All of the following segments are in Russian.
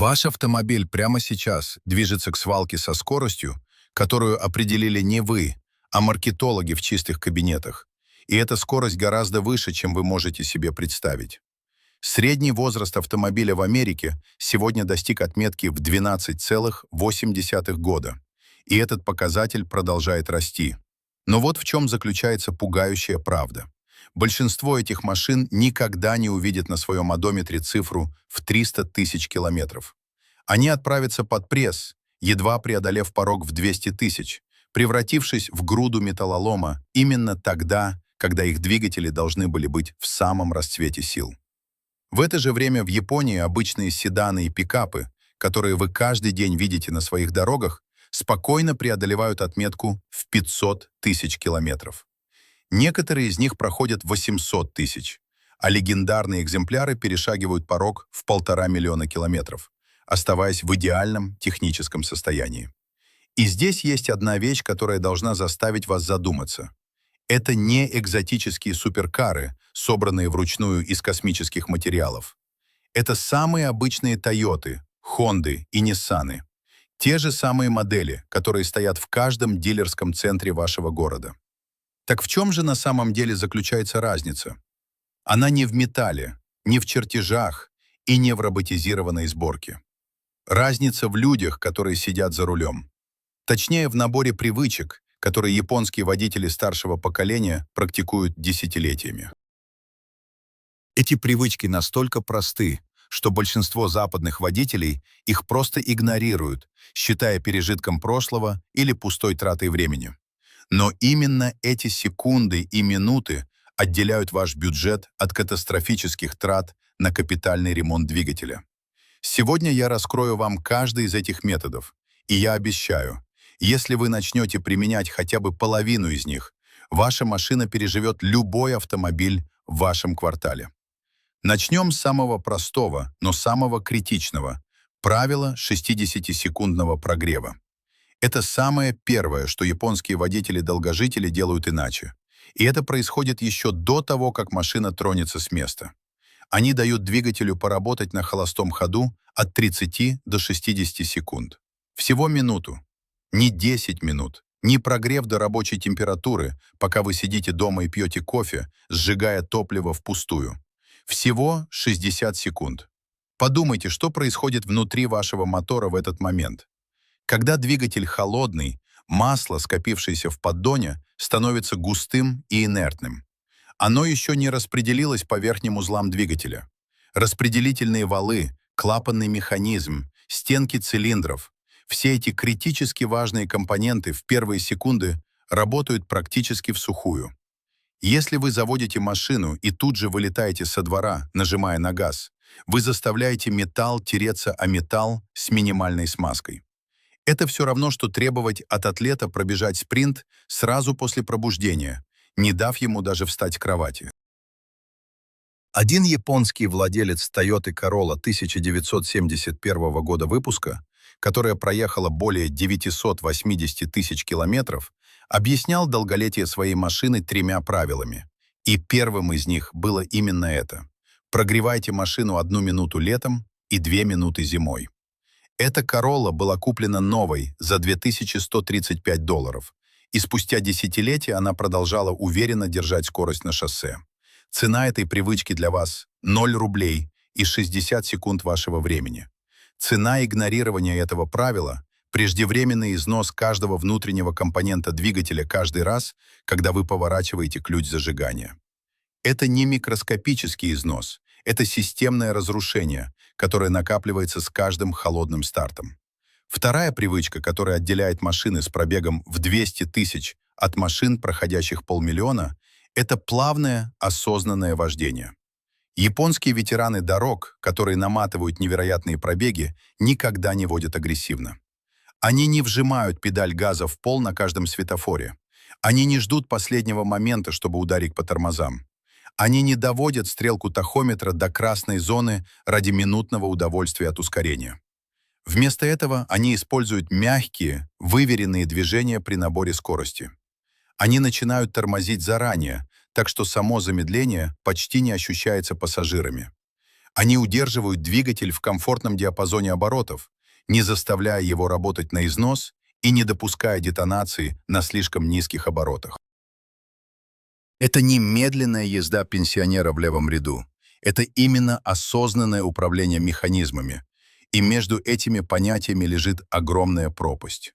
Ваш автомобиль прямо сейчас движется к свалке со скоростью, которую определили не вы, а маркетологи в чистых кабинетах. И эта скорость гораздо выше, чем вы можете себе представить. Средний возраст автомобиля в Америке сегодня достиг отметки в 12,8 года. И этот показатель продолжает расти. Но вот в чем заключается пугающая правда. Большинство этих машин никогда не увидит на своем одометре цифру в 300 тысяч километров. Они отправятся под пресс, едва преодолев порог в 200 тысяч, превратившись в груду металлолома именно тогда, когда их двигатели должны были быть в самом расцвете сил. В это же время в Японии обычные седаны и пикапы, которые вы каждый день видите на своих дорогах, спокойно преодолевают отметку в 500 тысяч километров. Некоторые из них проходят 800 тысяч, а легендарные экземпляры перешагивают порог в 1,5 миллиона километров, оставаясь в идеальном техническом состоянии. И здесь есть одна вещь, которая должна заставить вас задуматься. Это не экзотические суперкары, собранные вручную из космических материалов. Это самые обычные Тойоты, Хонды и Ниссаны. Те же самые модели, которые стоят в каждом дилерском центре вашего города. Так в чем же на самом деле заключается разница? Она не в металле, не в чертежах и не в роботизированной сборке. Разница в людях, которые сидят за рулем. Точнее, в наборе привычек, которые японские водители старшего поколения практикуют десятилетиями. Эти привычки настолько просты, что большинство западных водителей их просто игнорируют, считая пережитком прошлого или пустой тратой времени. Но именно эти секунды и минуты отделяют ваш бюджет от катастрофических трат на капитальный ремонт двигателя. Сегодня я раскрою вам каждый из этих методов, и я обещаю, если вы начнете применять хотя бы половину из них, ваша машина переживет любой автомобиль в вашем квартале. Начнем с самого простого, но самого критичного – правила 60-секундного прогрева. Это самое первое, что японские водители-долгожители делают иначе. И это происходит еще до того, как машина тронется с места. Они дают двигателю поработать на холостом ходу от 30 до 60 секунд. Всего минуту. Не 10 минут. Не прогрев до рабочей температуры, пока вы сидите дома и пьете кофе, сжигая топливо впустую. Всего 60 секунд. Подумайте, что происходит внутри вашего мотора в этот момент. Когда двигатель холодный, масло, скопившееся в поддоне, становится густым и инертным. Оно еще не распределилось по верхним узлам двигателя. Распределительные валы, клапанный механизм, стенки цилиндров – все эти критически важные компоненты в первые секунды работают практически всухую. Если вы заводите машину и тут же вылетаете со двора, нажимая на газ, вы заставляете металл тереться о металл с минимальной смазкой. Это все равно, что требовать от атлета пробежать спринт сразу после пробуждения, не дав ему даже встать с кровати. Один японский владелец Toyota Corolla 1971 года выпуска, которая проехала более 980 тысяч километров, объяснял долголетие своей машины 3 правилами. И первым из них было именно это. Прогревайте машину 1 минуту летом и 2 минуты зимой. Эта Corolla была куплена новой за $2135, и спустя десятилетия она продолжала уверенно держать скорость на шоссе. Цена этой привычки для вас – 0 рублей и 60 секунд вашего времени. Цена игнорирования этого правила – преждевременный износ каждого внутреннего компонента двигателя каждый раз, когда вы поворачиваете ключ зажигания. Это не микроскопический износ, это системное разрушение, которое накапливается с каждым холодным стартом. Вторая привычка, которая отделяет машины с пробегом в 200 тысяч от машин, проходящих 500 000, это плавное, осознанное вождение. Японские ветераны дорог, которые наматывают невероятные пробеги, никогда не водят агрессивно. Они не вжимают педаль газа в пол на каждом светофоре. Они не ждут последнего момента, чтобы ударить по тормозам. Они не доводят стрелку тахометра до красной зоны ради минутного удовольствия от ускорения. Вместо этого они используют мягкие, выверенные движения при наборе скорости. Они начинают тормозить заранее, так что само замедление почти не ощущается пассажирами. Они удерживают двигатель в комфортном диапазоне оборотов, не заставляя его работать на износ и не допуская детонации на слишком низких оборотах. Это не медленная езда пенсионера в левом ряду. Это именно осознанное управление механизмами. И между этими понятиями лежит огромная пропасть.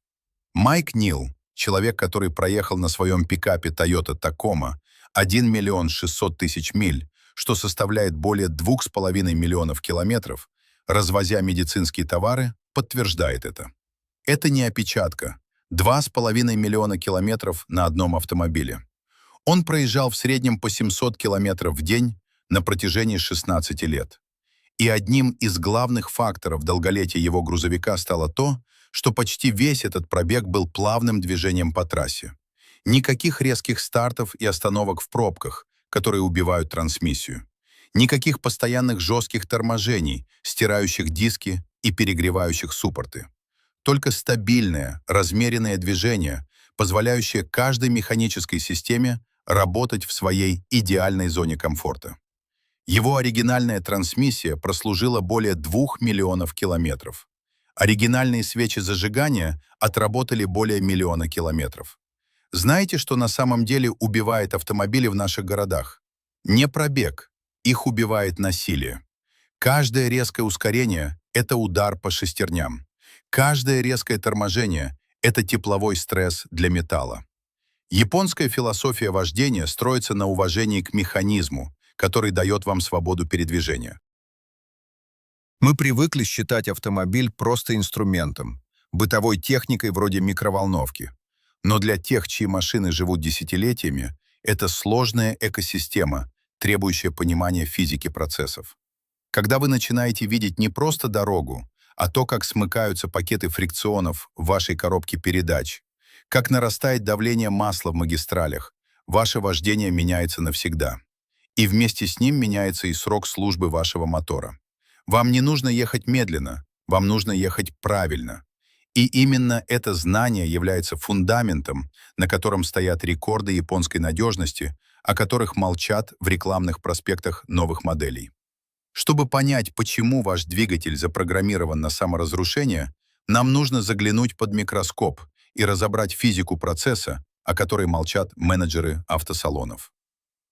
Майк Нил, человек, который проехал на своем пикапе Toyota Tacoma 1 миллион 600 тысяч миль, что составляет более 2,5 миллионов километров, развозя медицинские товары, подтверждает это. Это не опечатка. 2,5 миллиона километров на одном автомобиле. Он проезжал в среднем по 700 километров в день на протяжении 16 лет. И одним из главных факторов долголетия его грузовика стало то, что почти весь этот пробег был плавным движением по трассе. Никаких резких стартов и остановок в пробках, которые убивают трансмиссию. Никаких постоянных жестких торможений, стирающих диски и перегревающих суппорты. Только стабильное, размеренное движение, позволяющее каждой механической системе работать в своей идеальной зоне комфорта. Его оригинальная трансмиссия прослужила более 2 миллионов километров. Оригинальные свечи зажигания отработали более миллиона километров. Знаете, что на самом деле убивает автомобили в наших городах? Не пробег, их убивает насилие. Каждое резкое ускорение – это удар по шестерням. Каждое резкое торможение – это тепловой стресс для металла. Японская философия вождения строится на уважении к механизму, который дает вам свободу передвижения. Мы привыкли считать автомобиль просто инструментом, бытовой техникой вроде микроволновки. Но для тех, чьи машины живут десятилетиями, это сложная экосистема, требующая понимания физики процессов. Когда вы начинаете видеть не просто дорогу, а то, как смыкаются пакеты фрикционов в вашей коробке передач, как нарастает давление масла в магистралях, ваше вождение меняется навсегда. И вместе с ним меняется и срок службы вашего мотора. Вам не нужно ехать медленно, вам нужно ехать правильно. И именно это знание является фундаментом, на котором стоят рекорды японской надежности, о которых молчат в рекламных проспектах новых моделей. Чтобы понять, почему ваш двигатель запрограммирован на саморазрушение, нам нужно заглянуть под микроскоп и разобрать физику процесса, о которой молчат менеджеры автосалонов.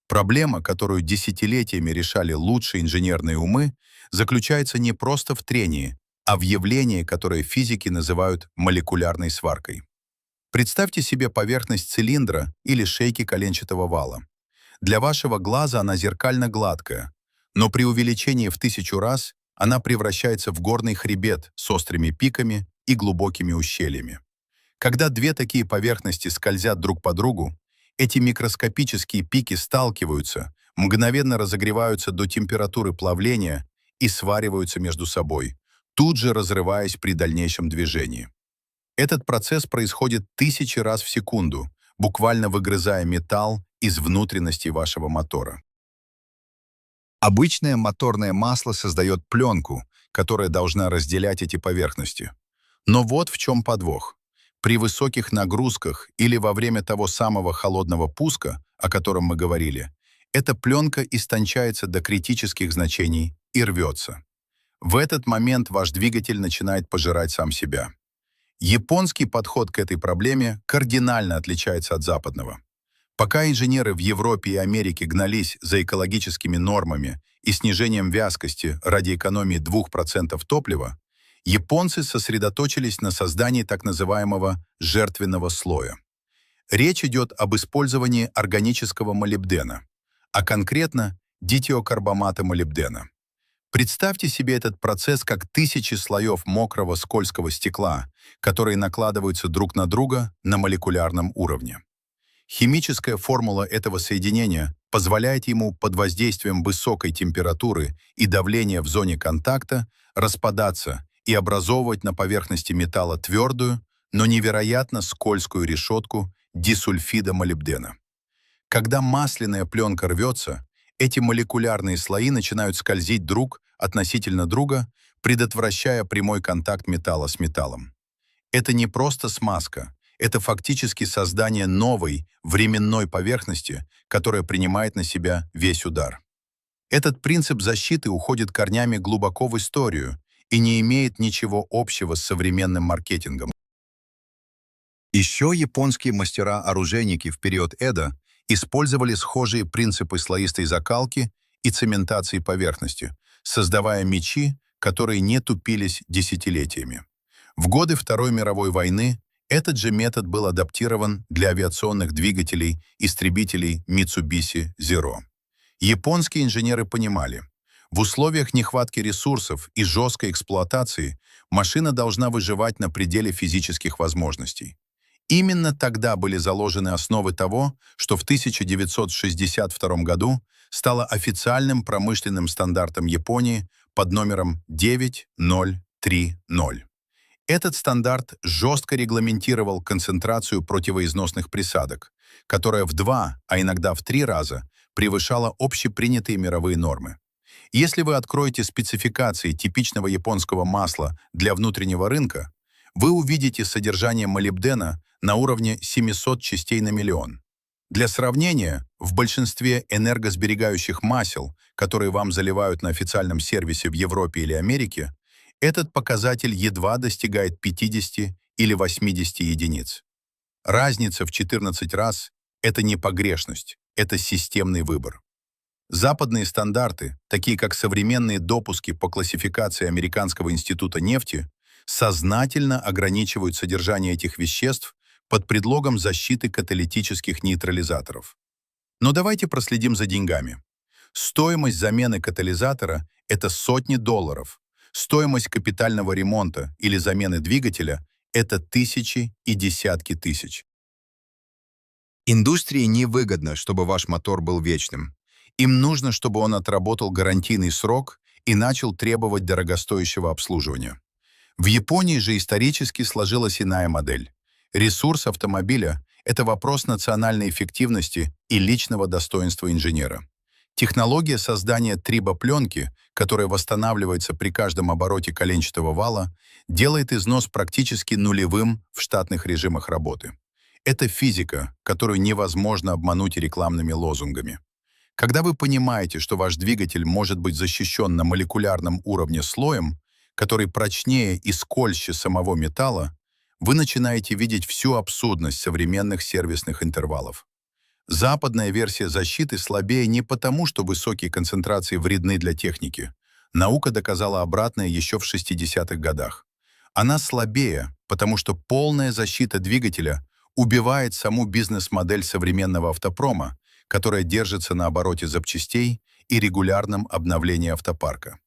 Проблема, которую десятилетиями решали лучшие инженерные умы, заключается не просто в трении, а в явлении, которое физики называют молекулярной сваркой. Представьте себе поверхность цилиндра или шейки коленчатого вала. Для вашего глаза она зеркально-гладкая, но при увеличении в 1000 раз она превращается в горный хребет с острыми пиками и глубокими ущельями. Когда две такие поверхности скользят друг по другу, эти микроскопические пики сталкиваются, мгновенно разогреваются до температуры плавления и свариваются между собой, тут же разрываясь при дальнейшем движении. Этот процесс происходит тысячи раз в секунду, буквально выгрызая металл из внутренностей вашего мотора. Обычное моторное масло создает пленку, которая должна разделять эти поверхности. Но вот в чем подвох. При высоких нагрузках или во время того самого холодного пуска, о котором мы говорили, эта пленка истончается до критических значений и рвется. В этот момент ваш двигатель начинает пожирать сам себя. Японский подход к этой проблеме кардинально отличается от западного. Пока инженеры в Европе и Америке гнались за экологическими нормами и снижением вязкости ради экономии 2% топлива, японцы сосредоточились на создании так называемого жертвенного слоя. Речь идет об использовании органического молибдена, а конкретно дитиокарбамата молибдена. Представьте себе этот процесс как тысячи слоев мокрого скользкого стекла, которые накладываются друг на друга на молекулярном уровне. Химическая формула этого соединения позволяет ему под воздействием высокой температуры и давления в зоне контакта распадаться и образовывать на поверхности металла твердую, но невероятно скользкую решетку дисульфида молибдена. Когда масляная пленка рвется, эти молекулярные слои начинают скользить друг относительно друга, предотвращая прямой контакт металла с металлом. Это не просто смазка, это фактически создание новой временной поверхности, которая принимает на себя весь удар. Этот принцип защиты уходит корнями глубоко в историю и не имеет ничего общего с современным маркетингом. Еще японские мастера-оружейники в период Эдо использовали схожие принципы слоистой закалки и цементации поверхности, создавая мечи, которые не тупились десятилетиями. В годы Второй мировой войны этот же метод был адаптирован для авиационных двигателей истребителей Mitsubishi Zero. Японские инженеры понимали, в условиях нехватки ресурсов и жесткой эксплуатации машина должна выживать на пределе физических возможностей. Именно тогда были заложены основы того, что в 1962 году стало официальным промышленным стандартом Японии под номером 9030. Этот стандарт жестко регламентировал концентрацию противоизносных присадок, которая в 2, а иногда в 3 раза превышала общепринятые мировые нормы. Если вы откроете спецификации типичного японского масла для внутреннего рынка, вы увидите содержание молибдена на уровне 700 частей на миллион. Для сравнения, в большинстве энергосберегающих масел, которые вам заливают на официальном сервисе в Европе или Америке, этот показатель едва достигает 50 или 80 единиц. Разница в 14 раз – это не погрешность, это системный выбор. Западные стандарты, такие как современные допуски по классификации Американского института нефти, сознательно ограничивают содержание этих веществ под предлогом защиты каталитических нейтрализаторов. Но давайте проследим за деньгами. Стоимость замены катализатора – это сотни долларов. Стоимость капитального ремонта или замены двигателя – это тысячи и десятки тысяч. Индустрии невыгодно, чтобы ваш мотор был вечным. Им нужно, чтобы он отработал гарантийный срок и начал требовать дорогостоящего обслуживания. В Японии же исторически сложилась иная модель. Ресурс автомобиля – это вопрос национальной эффективности и личного достоинства инженера. Технология создания трибопленки, которая восстанавливается при каждом обороте коленчатого вала, делает износ практически нулевым в штатных режимах работы. Это физика, которую невозможно обмануть рекламными лозунгами. Когда вы понимаете, что ваш двигатель может быть защищен на молекулярном уровне слоем, который прочнее и скользче самого металла, вы начинаете видеть всю абсурдность современных сервисных интервалов. Западная версия защиты слабее не потому, что высокие концентрации вредны для техники. Наука доказала обратное еще в 60-х годах. Она слабее, потому что полная защита двигателя убивает саму бизнес-модель современного автопрома, которая держится на обороте запчастей и регулярном обновлении автопарка.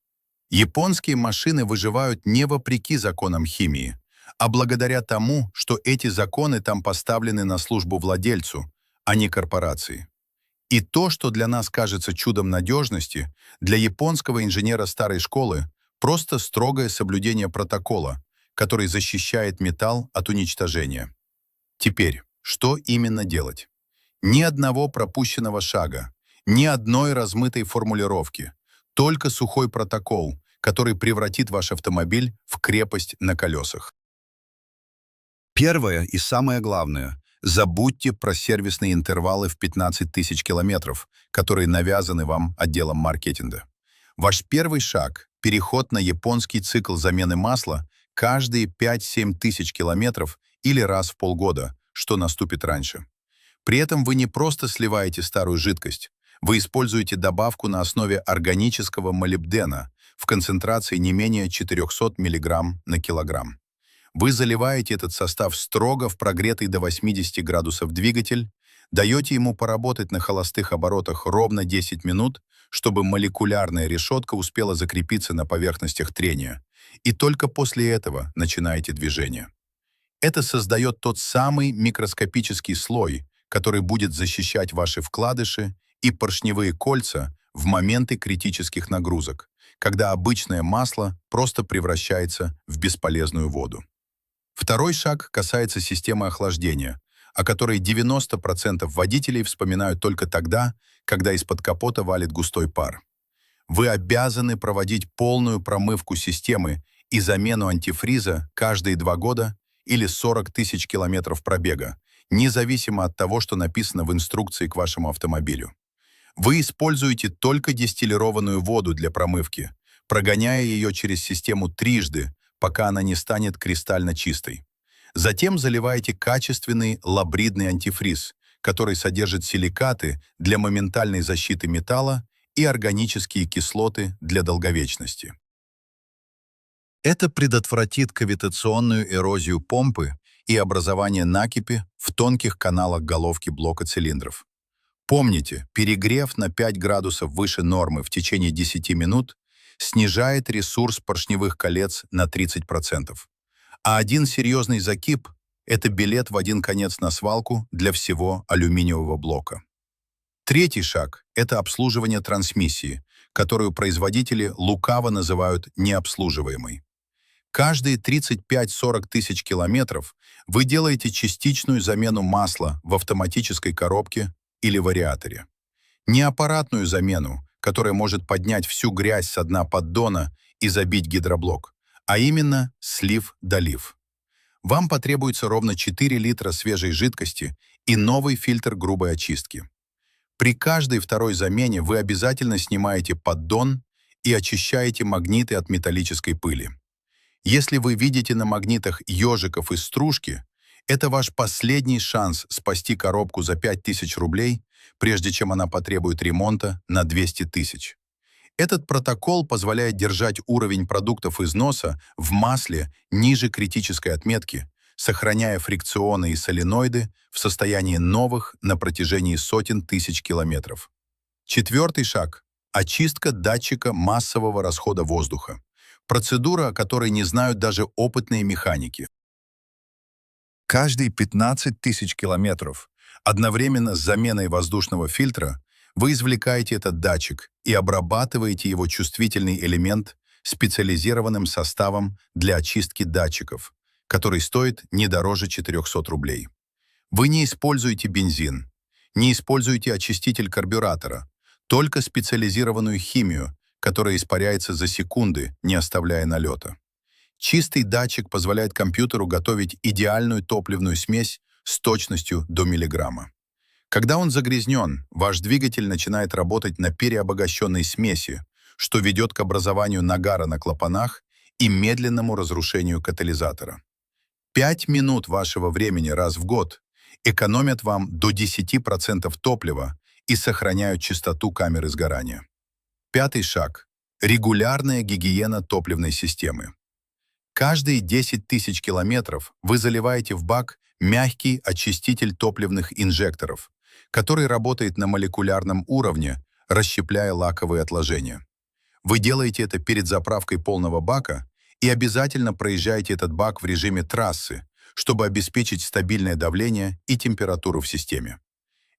Японские машины выживают не вопреки законам химии, а благодаря тому, что эти законы там поставлены на службу владельцу, а не корпорации. И то, что для нас кажется чудом надежности, для японского инженера старой школы просто строгое соблюдение протокола, который защищает металл от уничтожения. Теперь, что именно делать? Ни одного пропущенного шага, ни одной размытой формулировки, только сухой протокол, который превратит ваш автомобиль в крепость на колесах. Первое и самое главное – забудьте про сервисные интервалы в 15 тысяч километров, которые навязаны вам отделом маркетинга. Ваш первый шаг – переход на японский цикл замены масла каждые 5-7 тысяч километров или раз в полгода, что наступит раньше. При этом вы не просто сливаете старую жидкость, вы используете добавку на основе органического молибдена в концентрации не менее 400 мг на килограмм. Вы заливаете этот состав строго в прогретый до 80 градусов двигатель, даете ему поработать на холостых оборотах ровно 10 минут, чтобы молекулярная решетка успела закрепиться на поверхностях трения, и только после этого начинаете движение. Это создает тот самый микроскопический слой, который будет защищать ваши вкладыши и поршневые кольца в моменты критических нагрузок, когда обычное масло просто превращается в бесполезную воду. Второй шаг касается системы охлаждения, о которой 90% водителей вспоминают только тогда, когда из-под капота валит густой пар. Вы обязаны проводить полную промывку системы и замену антифриза каждые 2 года или 40 тысяч километров пробега, независимо от того, что написано в инструкции к вашему автомобилю. Вы используете только дистиллированную воду для промывки, прогоняя ее через систему трижды, пока она не станет кристально чистой. Затем заливаете качественный лабридный антифриз, который содержит силикаты для моментальной защиты металла и органические кислоты для долговечности. Это предотвратит кавитационную эрозию помпы и образование накипи в тонких каналах головки блока цилиндров. Помните, перегрев на 5 градусов выше нормы в течение 10 минут снижает ресурс поршневых колец на 30%. А один серьезный закип– это билет в один конец на свалку для всего алюминиевого блока. Третий шаг– это обслуживание трансмиссии, которую производители лукаво называют необслуживаемой. Каждые 35-40 тысяч километров вы делаете частичную замену масла в автоматической коробке или вариаторе. Не аппаратную замену, которая может поднять всю грязь со дна поддона и забить гидроблок, а именно слив-долив. Вам потребуется ровно 4 литра свежей жидкости и новый фильтр грубой очистки. При каждой второй замене вы обязательно снимаете поддон и очищаете магниты от металлической пыли. Если вы видите на магнитах ежиков из стружки, это ваш последний шанс спасти коробку за 5000 рублей, прежде чем она потребует ремонта на 200 тысяч. Этот протокол позволяет держать уровень продуктов износа в масле ниже критической отметки, сохраняя фрикционы и соленоиды в состоянии новых на протяжении сотен тысяч километров. Четвертый шаг – очистка датчика массового расхода воздуха. Процедура, о которой не знают даже опытные механики. Каждые 15 тысяч километров, одновременно с заменой воздушного фильтра, вы извлекаете этот датчик и обрабатываете его чувствительный элемент специализированным составом для очистки датчиков, который стоит не дороже 400 рублей. Вы не используете бензин, не используете очиститель карбюратора, только специализированную химию, которая испаряется за секунды, не оставляя налета. Чистый датчик позволяет компьютеру готовить идеальную топливную смесь с точностью до миллиграмма. Когда он загрязнен, ваш двигатель начинает работать на переобогащенной смеси, что ведет к образованию нагара на клапанах и медленному разрушению катализатора. 5 минут вашего времени раз в год экономят вам до 10% топлива и сохраняют чистоту камеры сгорания. Пятый шаг – регулярная гигиена топливной системы. Каждые 10 тысяч километров вы заливаете в бак мягкий очиститель топливных инжекторов, который работает на молекулярном уровне, расщепляя лаковые отложения. Вы делаете это перед заправкой полного бака и обязательно проезжаете этот бак в режиме трассы, чтобы обеспечить стабильное давление и температуру в системе.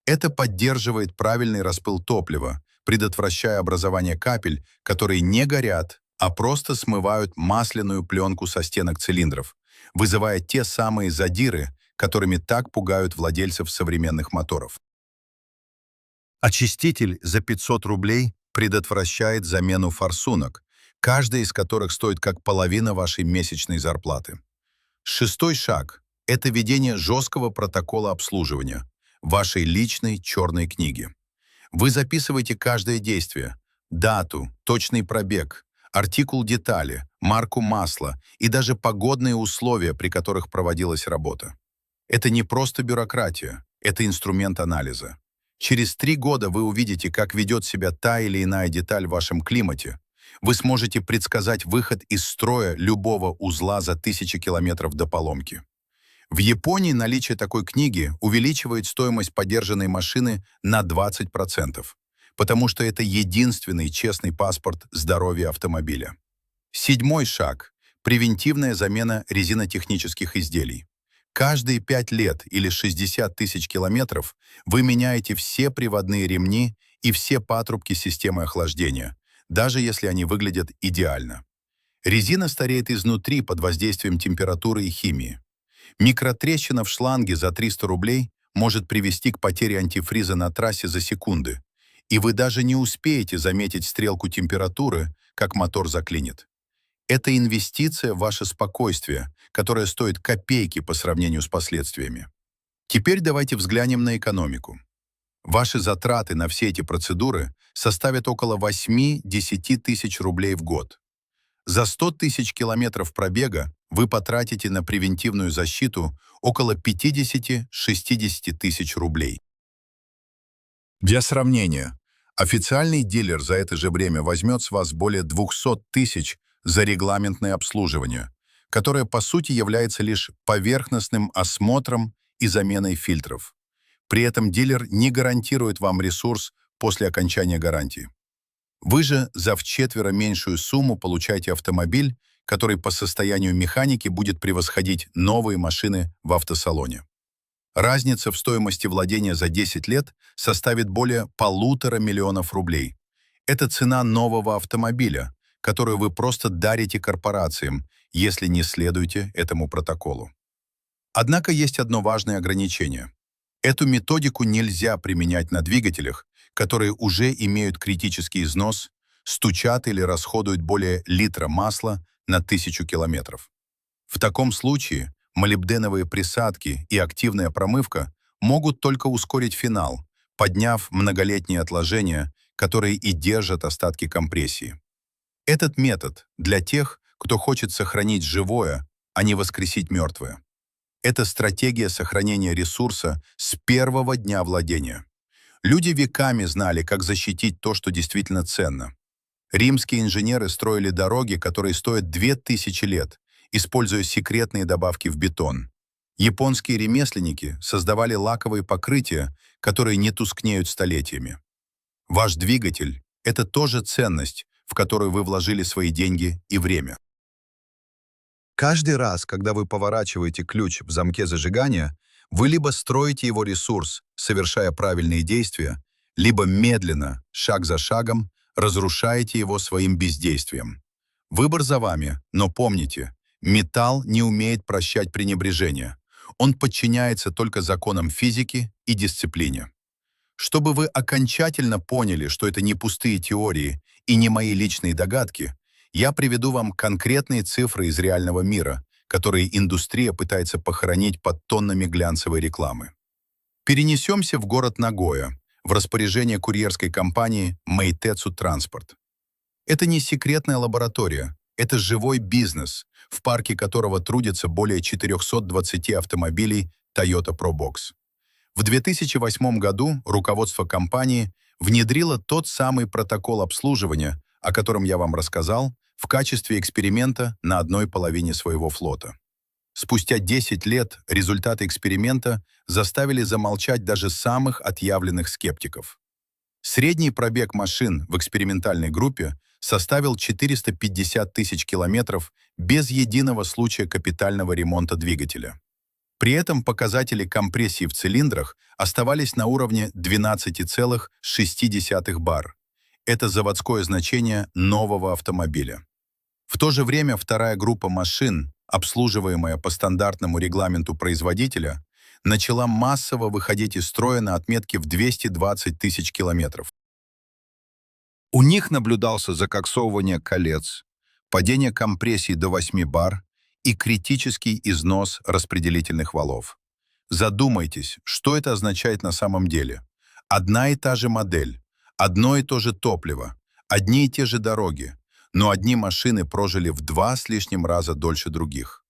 Это поддерживает правильный распыл топлива, предотвращая образование капель, которые не горят, а просто смывают масляную пленку со стенок цилиндров, вызывая те самые задиры, которыми так пугают владельцев современных моторов. Очиститель за 500 рублей предотвращает замену форсунок, каждая из которых стоит как половина вашей месячной зарплаты. Шестой шаг – это ведение жесткого протокола обслуживания, вашей личной черной книги. Вы записываете каждое действие, дату, точный пробег, артикул детали, марку масла и даже погодные условия, при которых проводилась работа. Это не просто бюрократия, это инструмент анализа. Через 3 года вы увидите, как ведет себя та или иная деталь в вашем климате. Вы сможете предсказать выход из строя любого узла за 1000 километров до поломки. В Японии наличие такой книги увеличивает стоимость подержанной машины на 20%, потому что это единственный честный паспорт здоровья автомобиля. Седьмой шаг – превентивная замена резинотехнических изделий. Каждые 5 лет или 60 тысяч километров вы меняете все приводные ремни и все патрубки системы охлаждения, даже если они выглядят идеально. Резина стареет изнутри под воздействием температуры и химии. Микротрещина в шланге за 300 рублей может привести к потере антифриза на трассе за секунды, и вы даже не успеете заметить стрелку температуры, как мотор заклинит. Это инвестиция в ваше спокойствие, которая стоит копейки по сравнению с последствиями. Теперь давайте взглянем на экономику. Ваши затраты на все эти процедуры составят около 8-10 тысяч рублей в год. За 100 тысяч километров пробега вы потратите на превентивную защиту около 50-60 тысяч рублей. Для сравнения, официальный дилер за это же время возьмет с вас более 200 тысяч за регламентное обслуживание, которое по сути является лишь поверхностным осмотром и заменой фильтров. При этом дилер не гарантирует вам ресурс после окончания гарантии. Вы же за вчетверо меньшую сумму получаете автомобиль, который по состоянию механики будет превосходить новые машины в автосалоне. Разница в стоимости владения за 10 лет составит более 1,5 миллиона рублей. Это цена нового автомобиля, которую вы просто дарите корпорациям, если не следуете этому протоколу. Однако есть одно важное ограничение. Эту методику нельзя применять на двигателях, которые уже имеют критический износ, стучат или расходуют более литра масла на 1000 километров. В таком случае молибденовые присадки и активная промывка могут только ускорить финал, подняв многолетние отложения, которые и держат остатки компрессии. Этот метод для тех, кто хочет сохранить живое, а не воскресить мертвое. Это стратегия сохранения ресурса с первого дня владения. Люди веками знали, как защитить то, что действительно ценно. Римские инженеры строили дороги, которые стоят 2000 лет, используя секретные добавки в бетон. Японские ремесленники создавали лаковые покрытия, которые не тускнеют столетиями. Ваш двигатель — это тоже ценность, в которую вы вложили свои деньги и время. Каждый раз, когда вы поворачиваете ключ в замке зажигания, вы либо строите его ресурс, совершая правильные действия, либо медленно, шаг за шагом, разрушаете его своим бездействием. Выбор за вами, но помните, металл не умеет прощать пренебрежение. Он подчиняется только законам физики и дисциплине. Чтобы вы окончательно поняли, что это не пустые теории и не мои личные догадки, я приведу вам конкретные цифры из реального мира, которые индустрия пытается похоронить под тоннами глянцевой рекламы. Перенесемся в город Нагоя, в распоряжение курьерской компании Meitetsu Transport. Это не секретная лаборатория, это живой бизнес, в парке которого трудятся более 420 автомобилей Toyota Probox. В 2008 году руководство компании внедрило тот самый протокол обслуживания, о котором я вам рассказал, в качестве эксперимента на одной половине своего флота. Спустя 10 лет результаты эксперимента заставили замолчать даже самых отъявленных скептиков. Средний пробег машин в экспериментальной группе составил 450 тысяч километров без единого случая капитального ремонта двигателя. При этом показатели компрессии в цилиндрах оставались на уровне 12,6 бар. Это заводское значение нового автомобиля. В то же время вторая группа машин, обслуживаемая по стандартному регламенту производителя, начала массово выходить из строя на отметке в 220 тысяч километров. У них наблюдался закоксовывание колец, падение компрессии до 8 бар и критический износ распределительных валов. Задумайтесь, что это означает на самом деле. Одна и та же модель, одно и то же топливо, одни и те же дороги, но одни машины прожили в 2 с лишним раза дольше других.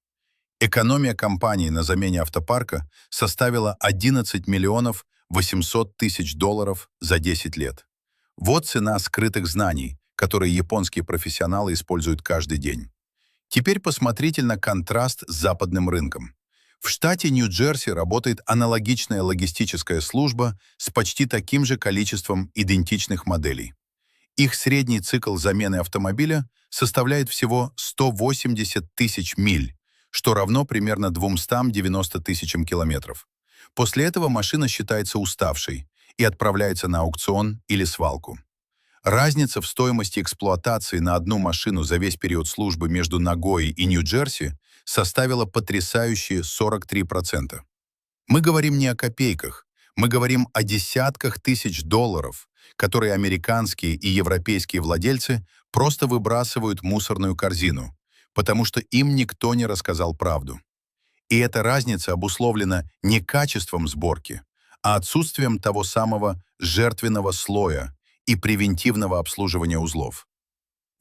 Экономия компании на замене автопарка составила 11 миллионов 800 тысяч долларов за 10 лет. Вот цена скрытых знаний, которые японские профессионалы используют каждый день. Теперь посмотрите на контраст с западным рынком. В штате Нью-Джерси работает аналогичная логистическая служба с почти таким же количеством идентичных моделей. Их средний цикл замены автомобиля составляет всего 180 тысяч миль, что равно примерно 290 тысячам километров. После этого машина считается уставшей и отправляется на аукцион или свалку. Разница в стоимости эксплуатации на одну машину за весь период службы между Нагоей и Нью-Джерси составила потрясающие 43%. Мы говорим не о копейках, мы говорим о десятках тысяч долларов, которые американские и европейские владельцы просто выбрасывают в мусорную корзину, потому что им никто не рассказал правду. И эта разница обусловлена не качеством сборки, а отсутствием того самого жертвенного слоя и превентивного обслуживания узлов.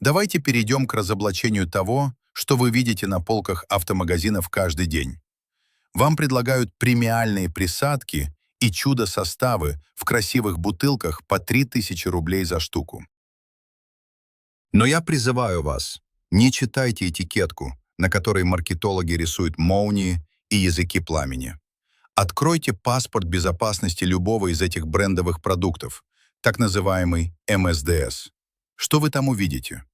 Давайте перейдем к разоблачению того, что вы видите на полках автомагазинов каждый день. Вам предлагают премиальные присадки и чудо-составы в красивых бутылках по 3000 рублей за штуку. Но я призываю вас, не читайте этикетку, на которой маркетологи рисуют молнии и языки пламени. Откройте паспорт безопасности любого из этих брендовых продуктов, так называемый МСДС. Что вы там увидите?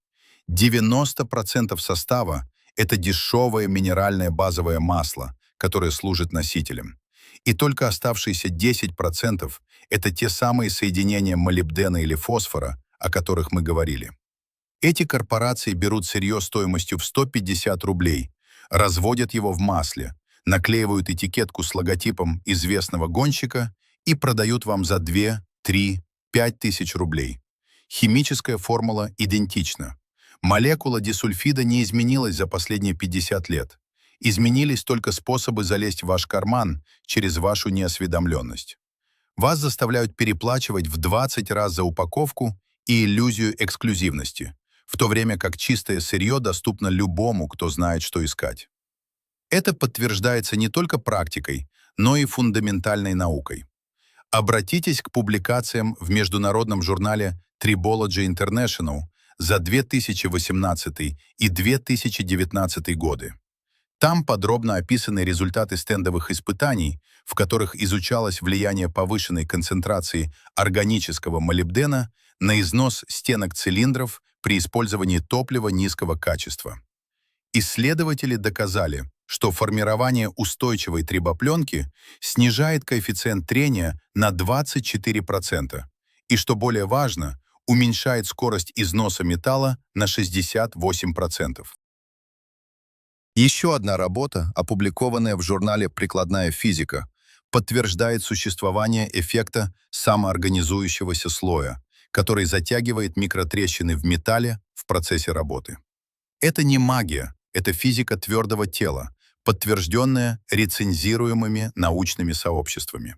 90% состава– это дешевое минеральное базовое масло, которое служит носителем. И только оставшиеся 10% это те самые соединения молибдена или фосфора, о которых мы говорили. Эти корпорации берут сырье стоимостью в 150 рублей, разводят его в масле, наклеивают этикетку с логотипом известного гонщика и продают вам за 2, 3, 5 тысяч рублей. Химическая формула идентична. Молекула дисульфида не изменилась за последние 50 лет. Изменились только способы залезть в ваш карман через вашу неосведомленность. Вас заставляют переплачивать в 20 раз за упаковку и иллюзию эксклюзивности, в то время как чистое сырье доступно любому, кто знает, что искать. Это подтверждается не только практикой, но и фундаментальной наукой. Обратитесь к публикациям в международном журнале Tribology International за 2018 и 2019 годы. Там подробно описаны результаты стендовых испытаний, в которых изучалось влияние повышенной концентрации органического молибдена на износ стенок цилиндров при использовании топлива низкого качества. Исследователи доказали, что формирование устойчивой трибопленки снижает коэффициент трения на 24%, и, что более важно, уменьшает скорость износа металла на 68%. Еще одна работа, опубликованная в журнале «Прикладная физика», подтверждает существование эффекта самоорганизующегося слоя, который затягивает микротрещины в металле в процессе работы. Это не магия, это физика твердого тела, подтвержденная рецензируемыми научными сообществами.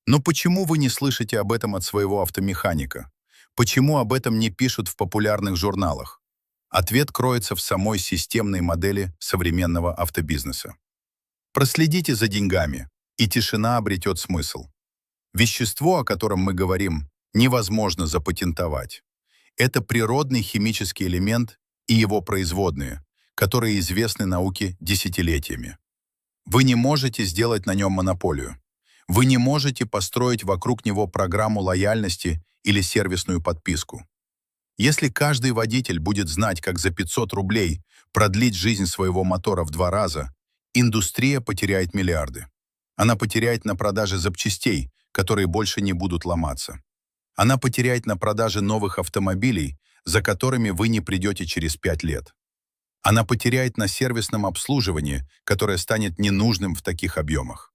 Но почему вы не слышите об этом от своего автомеханика? Почему об этом не пишут в популярных журналах? Ответ кроется в самой системной модели современного автобизнеса. Проследите за деньгами, и тишина обретет смысл. Вещество, о котором мы говорим, невозможно запатентовать. Это природный химический элемент и его производные, которые известны науке десятилетиями. Вы не можете сделать на нем монополию. Вы не можете построить вокруг него программу лояльности или сервисную подписку. Если каждый водитель будет знать, как за 500 рублей продлить жизнь своего мотора в 2 раза, индустрия потеряет миллиарды. Она потеряет на продаже запчастей, которые больше не будут ломаться. Она потеряет на продаже новых автомобилей, за которыми вы не придете через 5 лет. Она потеряет на сервисном обслуживании, которое станет ненужным в таких объемах.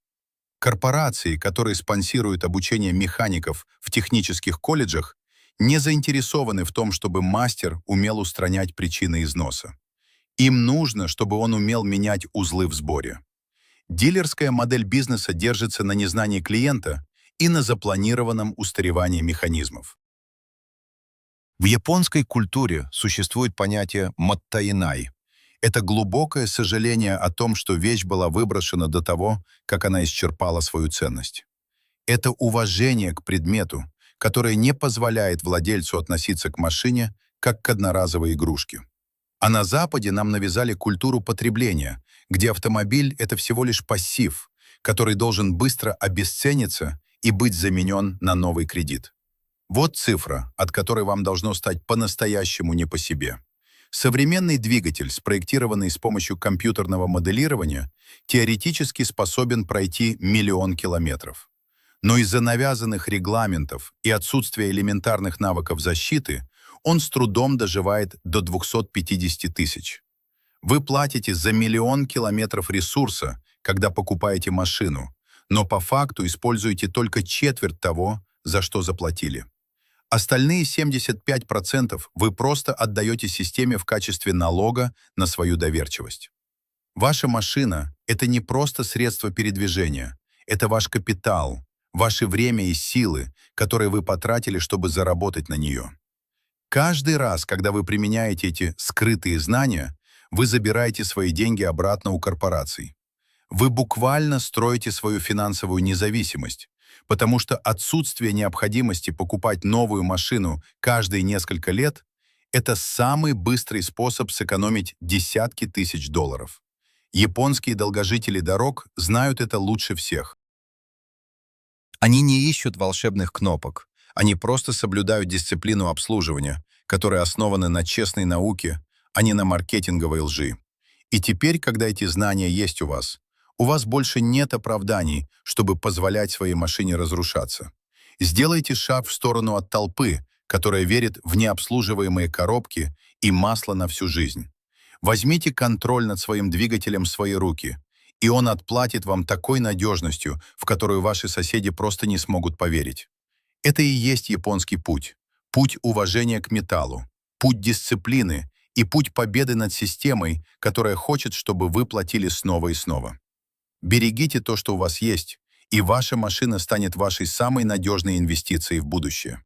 Корпорации, которые спонсируют обучение механиков в технических колледжах, не заинтересованы в том, чтобы мастер умел устранять причины износа. Им нужно, чтобы он умел менять узлы в сборе. Дилерская модель бизнеса держится на незнании клиента и на запланированном устаревании механизмов. В японской культуре существует понятие «моттаинай». Это глубокое сожаление о том, что вещь была выброшена до того, как она исчерпала свою ценность. Это уважение к предмету, которое не позволяет владельцу относиться к машине как к одноразовой игрушке. А на Западе нам навязали культуру потребления, где автомобиль — это всего лишь пассив, который должен быстро обесцениться и быть заменен на новый кредит. Вот цифра, от которой вам должно стать по-настоящему не по себе. Современный двигатель, спроектированный с помощью компьютерного моделирования, теоретически способен пройти 1 000 000 километров. Но из-за навязанных регламентов и отсутствия элементарных навыков защиты он с трудом доживает до 250 тысяч. Вы платите за 1 000 000 километров ресурса, когда покупаете машину, но по факту используете только четверть того, за что заплатили. Остальные 75% вы просто отдаете системе в качестве налога на свою доверчивость. Ваша машина — это не просто средство передвижения, это ваш капитал, ваше время и силы, которые вы потратили, чтобы заработать на нее. Каждый раз, когда вы применяете эти скрытые знания, вы забираете свои деньги обратно у корпораций. Вы буквально строите свою финансовую независимость, потому что отсутствие необходимости покупать новую машину каждые несколько лет – это самый быстрый способ сэкономить десятки тысяч долларов. Японские долгожители дорог знают это лучше всех. Они не ищут волшебных кнопок. Они просто соблюдают дисциплину обслуживания, которая основана на честной науке, а не на маркетинговой лжи. И теперь, когда эти знания есть у вас больше нет оправданий, чтобы позволять своей машине разрушаться. Сделайте шаг в сторону от толпы, которая верит в необслуживаемые коробки и масло на всю жизнь. Возьмите контроль над своим двигателем в свои руки, и он отплатит вам такой надежностью, в которую ваши соседи просто не смогут поверить. Это и есть японский путь. Путь уважения к металлу, путь дисциплины и путь победы над системой, которая хочет, чтобы вы платили снова и снова. Берегите то, что у вас есть, и ваша машина станет вашей самой надежной инвестицией в будущее.